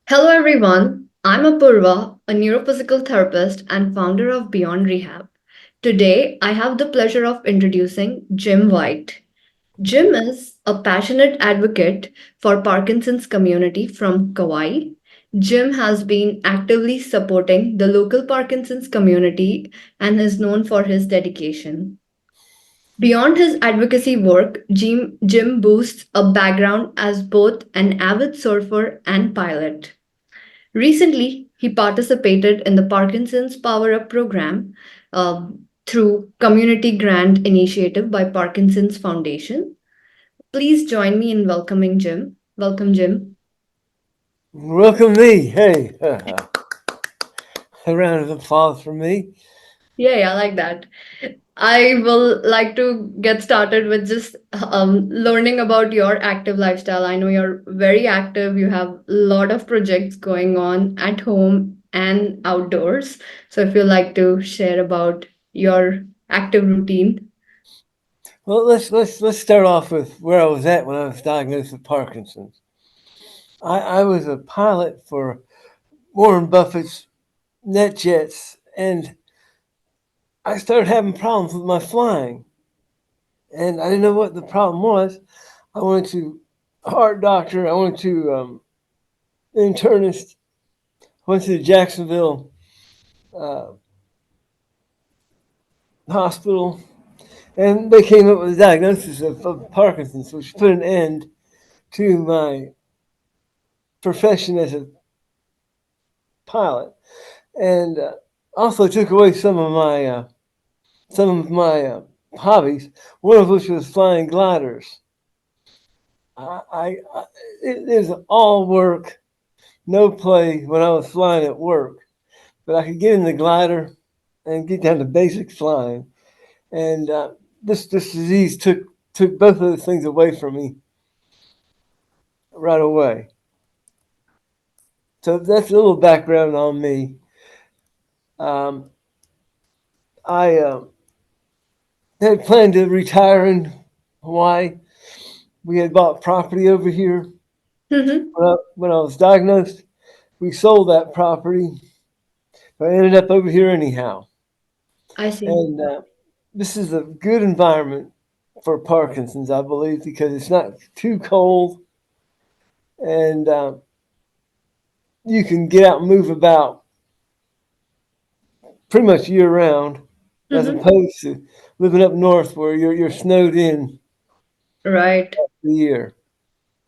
Hello, everyone. I'm Apurva, a neurophysical therapist and founder of Beyond Rehab. Today, I have the pleasure of introducing Jim White. Jim is a passionate advocate for Parkinson's community from Kauai. Jim has been actively supporting the local Parkinson's community and is known for his dedication. Beyond his advocacy work, Jim boasts a background as both an avid surfer and pilot. Recently, he participated in the Parkinson's Power Up program through Community Grant Initiative by Parkinson's Foundation. Please join me in welcoming Jim. Welcome, Jim. Welcome me. Hey, a round of applause for me. Yeah, I like that. I will like to get started with just learning about your active lifestyle. I know you're very active. You have a lot of projects going on at home and outdoors. So if you like to share about your active routine. Well, let's start off with where I was at when I was diagnosed with Parkinson's. I was a pilot for Warren Buffett's NetJets, and I started having problems with my flying, and I didn't know what the problem was. I went to a heart doctor. I went to internist. Went to the Jacksonville uh, hospital, and they came up with a diagnosis of Parkinson's, which put an end to my profession as a pilot, and also took away some of my hobbies. One of which was flying gliders. I it is all work, no play when I was flying at work, but I could get in the glider and get down to basic flying. And this disease took both of those things away from me right away. So that's a little background on me. Um, I had planned to retire in Hawaii. We had bought property over here. Mm-hmm. When I was diagnosed, we sold that property, but I ended up over here anyhow. I see. And this is a good environment for Parkinson's, I believe, because it's not too cold, and you can get out and move about pretty much year round, as Mm-hmm. opposed to living up north where you're snowed in Right. the year.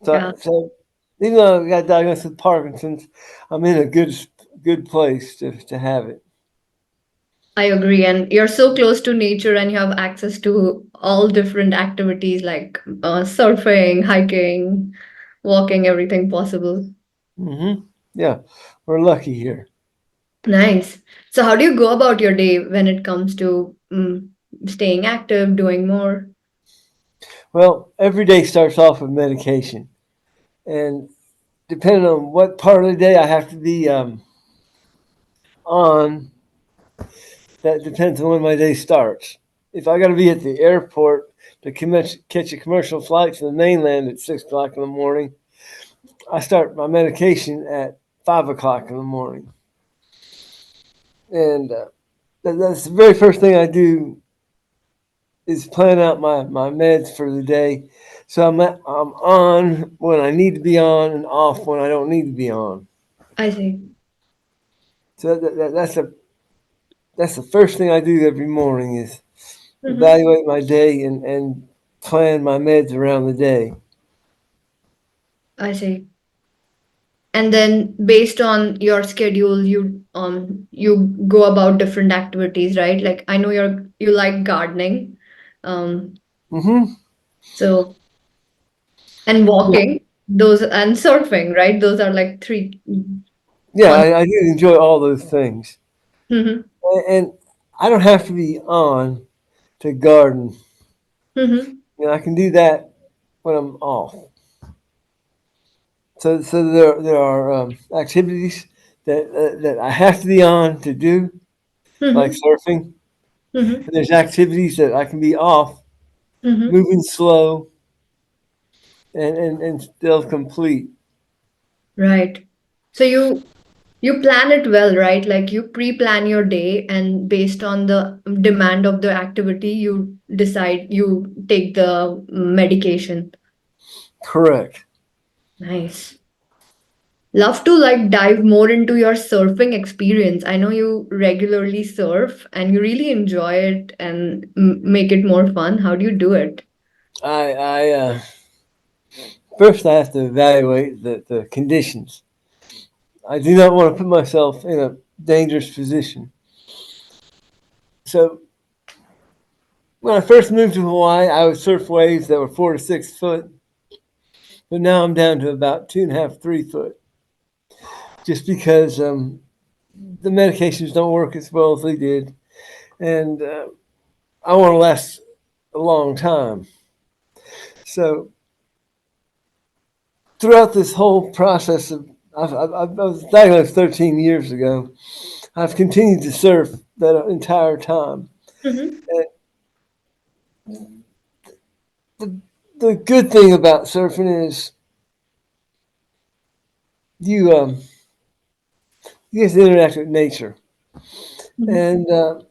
Yeah, So even though I got diagnosed with Parkinson's, I'm in a good place to have it. I agree. And you're so close to nature and you have access to all different activities like surfing, hiking, walking, everything possible. Yeah, we're lucky here. Nice. So, how do you go about your day when it comes to staying active, doing more? Well, every day starts off with medication, and depending on what part of the day I have to be on, that depends on when my day starts. If I got to be at the airport to catch a commercial flight to the mainland at 6 o'clock in the morning, I start my medication at 5 o'clock in the morning, and that's the very first thing I do is plan out my meds for the day. So I'm on when I need to be on and off when I don't need to be on. I see. So that's the first thing I do every morning is Hmm. evaluate my day and plan my meds around the day. I see. And then based on your schedule, you go about different activities, right? Like I know you like gardening. Um, hmm so and walking, those and surfing, right? Those are like three Yeah, fun. I do enjoy all those things, Mm-hmm. and I don't have to be on to garden. Mm-hmm. I can do that when I'm off. So there are activities that I have to be on to do, like Mm-hmm. surfing. Mm-hmm. And there's activities that I can be off, Mm-hmm. moving slow, and still complete. Right. So you plan it well, right? Like you pre-plan your day and based on the demand of the activity, you decide you take the medication. Correct. Nice. Love to like dive more into your surfing experience. I know you regularly surf and you really enjoy it and make it more fun. How do you do it? I first I have to evaluate the conditions. I do not want to put myself in a dangerous position. So when I first moved to Hawaii, I would surf waves that were 4 to 6 foot, but now I'm down to about 2.5, 3 foot, just because the medications don't work as well as they did, and I want to last a long time. So throughout this whole process of, I was diagnosed 13 years ago. I've continued to surf that entire time. Mm-hmm. And the, the good thing about surfing is you you get to interact with nature, Mm-hmm. and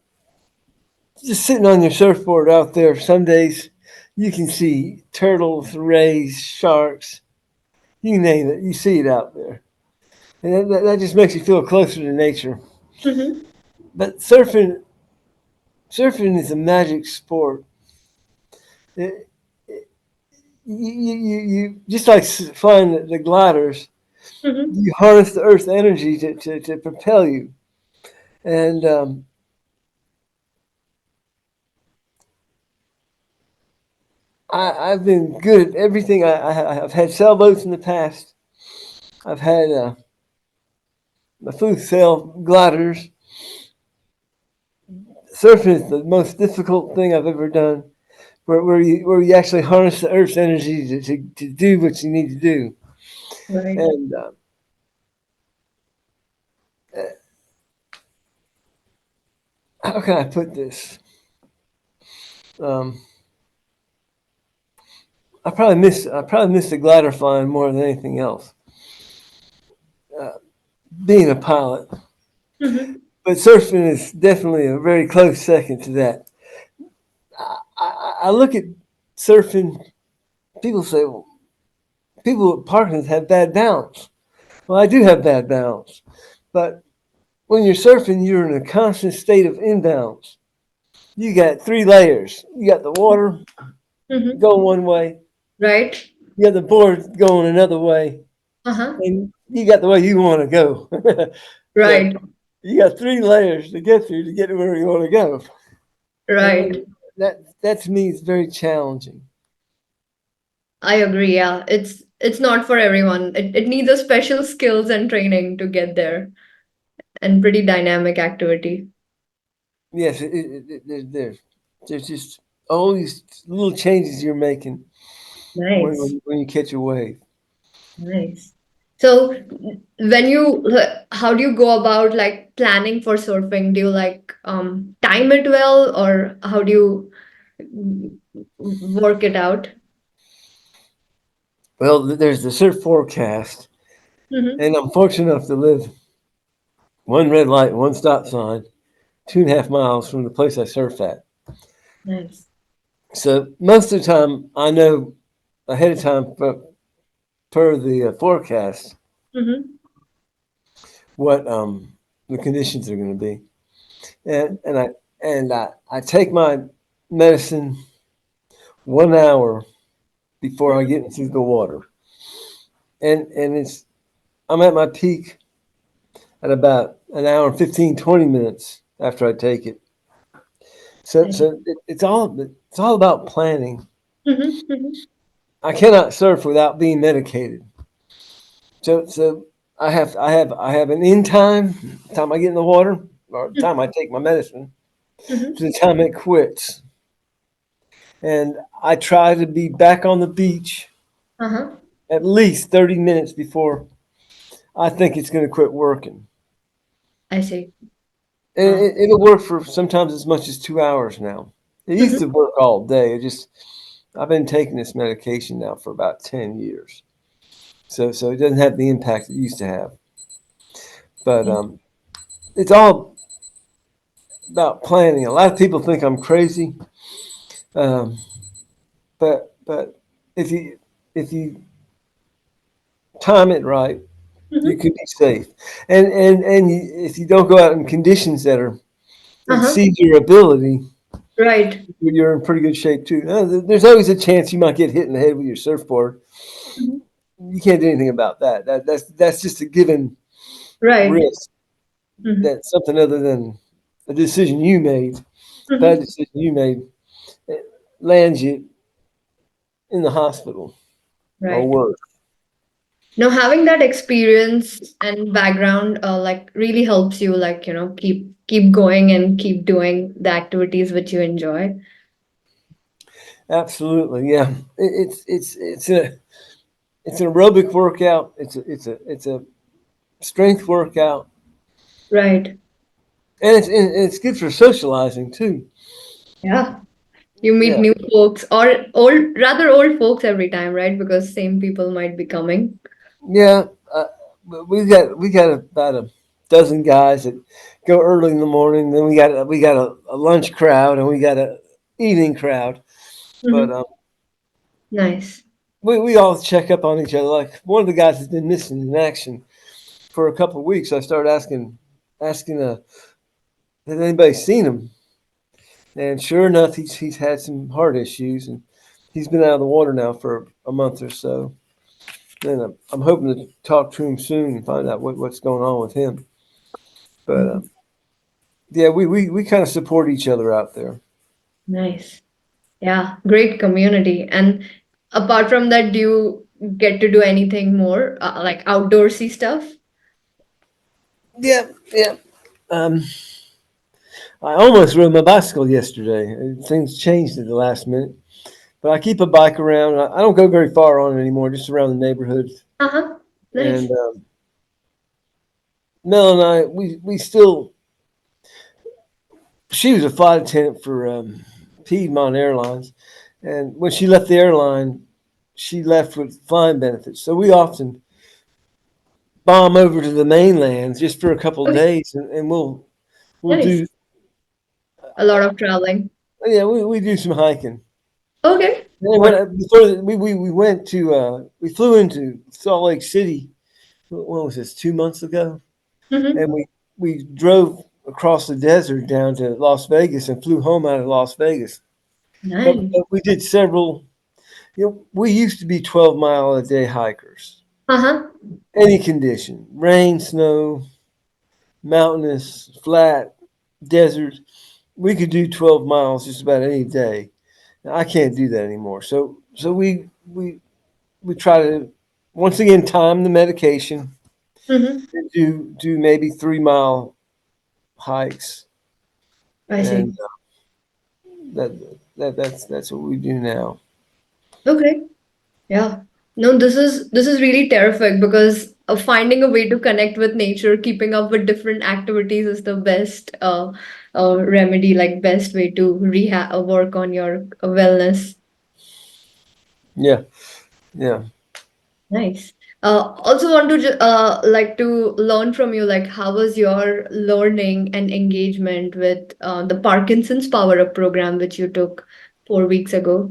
just sitting on your surfboard out there. Some days you can see turtles, rays, sharks, you name it. You see it out there, and that just makes you feel closer to nature. Mm-hmm. But surfing is a magic sport. It, you just like flying the gliders. Mm-hmm. You harness the Earth's energy to propel you. And I've been good at everything. I've had sailboats in the past. I've had my full sail gliders. Surfing is the most difficult thing I've ever done, where you actually harness the Earth's energy to do what you need to do. Right. And how can I put this? Um, I probably miss the glider flying more than anything else. Uh, Being a pilot, Mm-hmm. but surfing is definitely a very close second to that. I look at surfing. People say, well, people with Parkinson's have bad balance. Well, I do have bad balance, but when you're surfing, you're in a constant state of imbalance. You got three layers. You got the water Mm-hmm. going one way, Right. you got the board going another way, Uh-huh. and you got the way you want to go. So Right. you got three layers to get through to get to where you want to go, and Right. that to me is very challenging. I agree. Yeah. It's not for everyone. It needs a special skills and training to get there and pretty dynamic activity. Yes, there's just all these little changes you're making when Nice. when, when you catch a wave. Nice. So when you how do you go about like planning for surfing? Do you like time it well or how do you work it out? Well, there's the surf forecast, Mm-hmm. and I'm fortunate enough to live one red light, one stop sign, 2.5 miles from the place I surf at. Nice. So most of the time, I know ahead of time per the forecast Mm-hmm. what the conditions are going to be, and I take my medicine 1 hour before I get into the water, and it's I'm at my peak at about an hour and 15, 20 minutes after I take it. So Nice. it's all about planning. Mm-hmm. Mm-hmm. I cannot surf without being medicated. So I have an in time I get in the water, or time I take my medicine, Mm-hmm. to the time it quits. And I try to be back on the beach Uh-huh. at least 30 minutes before I think it's going to quit working. I see. And Wow. it'll work for sometimes as much as 2 hours now. It used Mm-hmm. to work all day. I've been taking this medication now for about 10 years. So it doesn't have the impact it used to have. But it's all about planning. A lot of people think I'm crazy, um, but if you time it right, you Mm-hmm. could be safe. And if you don't go out in conditions that are Uh-huh. exceed your ability, Right. you're in pretty good shape too. There's always a chance you might get hit in the head with your surfboard. Mhm. You can't do anything about that. That's just a given Right. risk. Mm-hmm. That's something other than a decision you made, bad Mm-hmm. decision you made, it lands you in the hospital or Right. worse. Now, having that experience and background, like really helps you, like, keep going and keep doing the activities which you enjoy. Absolutely, yeah. It's an aerobic workout. It's a strength workout, Right. and it's good for socializing too. Yeah. You meet Yeah, new folks or old folks every time, right? Because same people might be coming. yeah. But we got about a dozen guys that go early in the morning. Then we got a lunch crowd, and we got a evening crowd. But Mm-hmm. Nice. we all check up on each other. Like one of the guys has been missing in action for a couple of weeks. I started asking has anybody seen him? And sure enough, he's had some heart issues, and he's been out of the water now for a month or so. And I'm hoping to talk to him soon and find out what's going on with him. But Mhm. yeah, we kind of support each other out there. Nice. Yeah, great community. And apart from that, do you get to do anything more, like outdoorsy stuff? Yeah, yeah. Um, I almost rode my bicycle yesterday. Things changed at the last minute, but I keep a bike around. I don't go very far on it anymore, just around the neighborhood. Uh-huh. And Nice. Mel and I, we still. She was a flight attendant for Piedmont Airlines, and when she left the airline, she left with flying benefits. So we often bomb over to the mainland just for a couple of Okay. days, and we'll Nice. do A lot of traveling. yeah we do some hiking. Okay. And What? before we went to we flew into Salt Lake City. When was this? 2 months ago, and Mm-hmm. we drove across the desert down to Las Vegas and flew home out of Las Vegas. But, Nice. but we did several. We used to be 12-mile a day hikers. Uh-huh. Any condition, rain, snow, mountainous, flat, desert, we could do 12 miles just about any day. Now, I can't do that anymore. So we try to once again time the medication Mm-hmm. and do maybe 3 mile hikes, I see. and that's what we do now. Okay. Yeah. No, this is really terrific because finding a way to connect with nature, keeping up with different activities is the best remedy, like best way to rehab work on your wellness. Yeah, yeah. Nice. Also want to like to learn from you, like how was your learning and engagement with the Parkinson's Power Up program, which you took 4 weeks ago?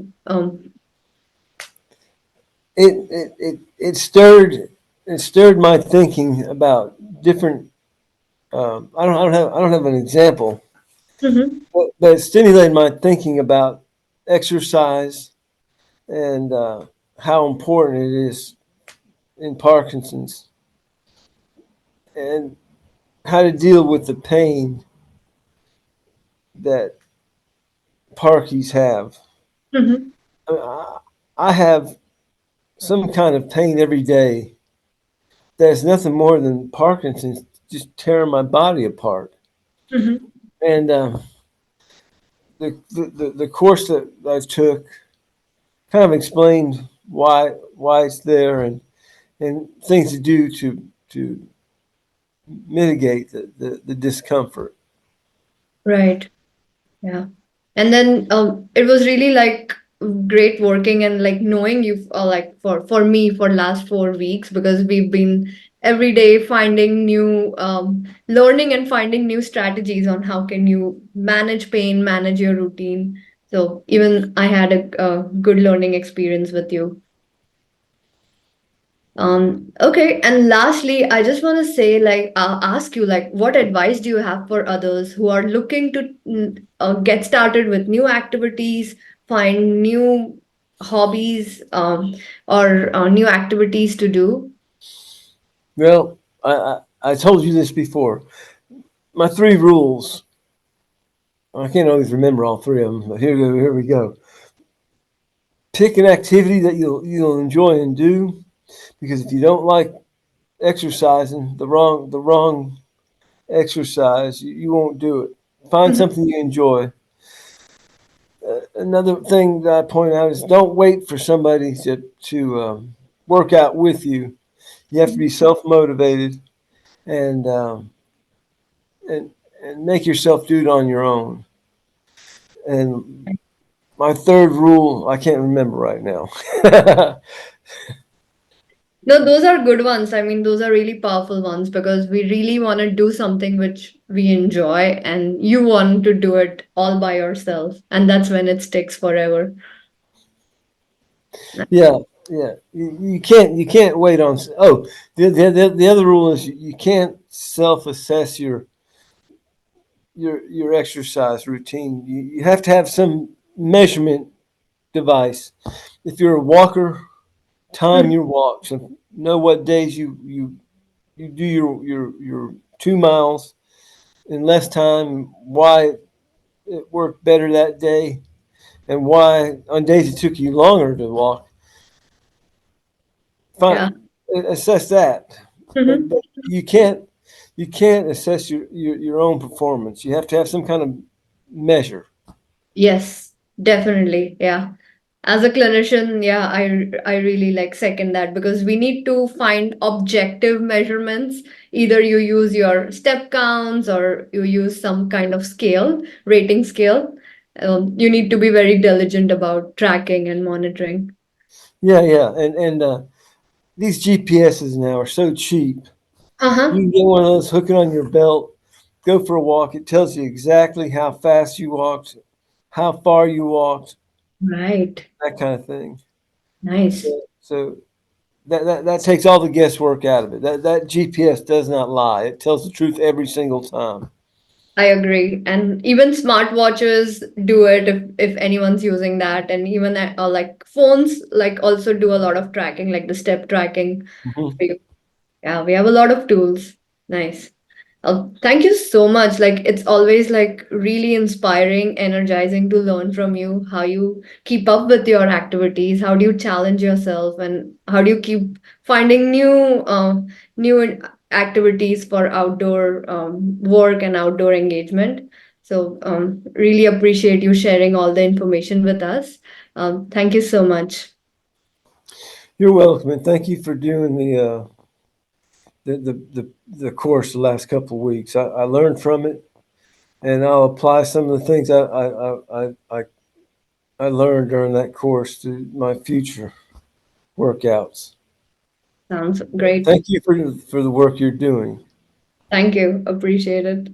It stirred my thinking about different. I don't have an example, Mhm. but it stimulated my thinking about exercise and how important it is in Parkinson's and how to deal with the pain that Parkies have. Mhm. I have some kind of pain every day that's nothing more than Parkinson's just tearing my body apart. Mhm. And the course that I took kind of explained why it's there and things to do to mitigate the discomfort. Right. Yeah. And then it was really like great working and like knowing you like for me for last 4 weeks because we've been every day finding new learning and finding new strategies on how can you manage pain, manage your routine. So even I had a good learning experience with you. Okay, and lastly, I just want to say, like, I'll ask you, like, what advice do you have for others who are looking to get started with new activities, find new hobbies, or new activities to do? Well, I told you this before. My three rules. I can't always remember all three of them, but here we go. Pick an activity that you'll enjoy and do, because if you don't like exercising, the wrong exercise, you won't do it. Find Mhm. something you enjoy. Another thing that I point out is don't wait for somebody to work out with you. You have to be self motivated and and and make yourself do it on your own. And my third rule, I can't remember right now. No, those are good ones. I mean, those are really powerful ones because we really want to do something which we enjoy and you want to do it all by yourself. And that's when it sticks forever. Yeah, yeah. You can't wait on. Oh, the other rule is you can't self assess your exercise routine. You have to have some measurement device. If you're a walker, time Mhm. your walks and know what days you do your 2 miles in less time. Why it worked better that day, and why on days it took you longer to walk. Yeah. Fine, assess that, but Mhm. you can't assess your own performance. You have to have some kind of measure. Yes, definitely. Yeah. As a clinician, yeah, I really like second that because we need to find objective measurements. Either you use your step counts or you use some kind of scale, rating scale. You need to be very diligent about tracking and monitoring. Yeah, yeah, and these GPSs now are so cheap. Uh-huh. You can get one of those, hook it on your belt, go for a walk. It tells you exactly how fast you walked, how far you walked, Right. that kind of thing. Nice. So that takes all the guesswork out of it. That GPS does not lie. It tells the truth every single time. I agree. And even smartwatches do it if anyone's using that. And even like phones like also do a lot of tracking, like the step tracking. Mhm. Yeah, we have a lot of tools. Nice. Thank you so much. Like, it's always like really inspiring, energizing to learn from you how you keep up with your activities, how do you challenge yourself, and how do you keep finding new activities for outdoor work and outdoor engagement. So, really appreciate you sharing all the information with us. Thank you so much. You're welcome, and thank you for doing the course the last couple of weeks. I learned from it, and I'll apply some of the things I learned during that course to my future workouts. Sounds great. Thank you for the work you're doing. Thank you. Appreciate it.